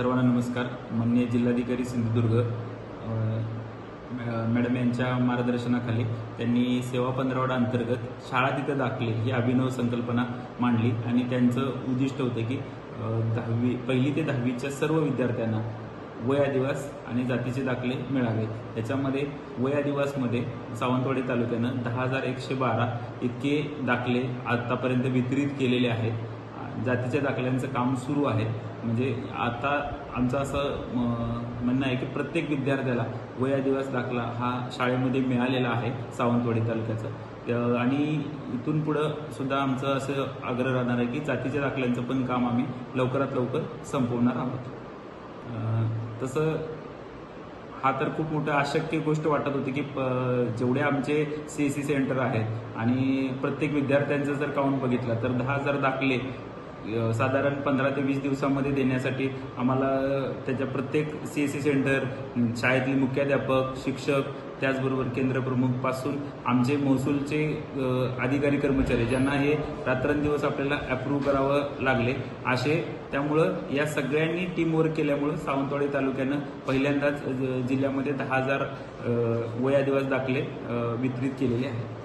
सर्वांना नमस्कार. माननीय जिल्हाधिकारी सिंधुदुर्ग मॅडम यांच्या मार्गदर्शनाखाली त्यांनी सेवा पंधरवडा अंतर्गत शाळा तिथं दाखले ही अभिनव संकल्पना मांडली आणि त्यांचं उद्दिष्ट होतं की 1ली ते 10वीच्या सर्व विद्यार्थ्यांना वय आदिवास आणि जातीचे दाखले मिळावे. याच्यामध्ये वय आदिवासमध्ये सावंतवाडी तालुक्यानं 10,112 इतके दाखले आतापर्यंत वितरित केलेले आहेत. जातीच्या दाखल्यांचं काम सुरू आहे. म्हणजे आता आमचं असं म्हणणं आहे की प्रत्येक विद्यार्थ्याला वय आदिवास दाखला हा शाळेमध्ये मिळालेला आहे सावंतवाडी तालुक्याचं. आणि इथून पुढं सुद्धा आमचं असं आग्रह राहणार आहे की जातीच्या दाखल्यांचं पण काम आम्ही लवकरात लवकर संपवणार आहोत. तसं हा तर खूप मोठं अशक्य गोष्ट वाटत होती की जेवढे आमचे CSC सेंटर आहेत आणि प्रत्येक विद्यार्थ्यांचं जर काउंट बघितलं तर 10,000 दाखले साधारण 15 ते 20 दिवसांमध्ये देण्यासाठी आम्हाला त्याच्या प्रत्येक CSC सेंटर, शाळेतील मुख्याध्यापक, शिक्षक, त्याचबरोबर केंद्रप्रमुख पासून आमचे महसूलचे अधिकारी कर्मचारी ज्यांना हे रात्रंदिवस आपल्याला अप्रूव्ह करावं लागले असे. त्यामुळं या सगळ्यांनी टीमवर्क केल्यामुळं सावंतवाडी तालुक्यानं पहिल्यांदाच जिल्ह्यामध्ये 10,000 वय आदिवास दाखले वितरित केलेले आहेत.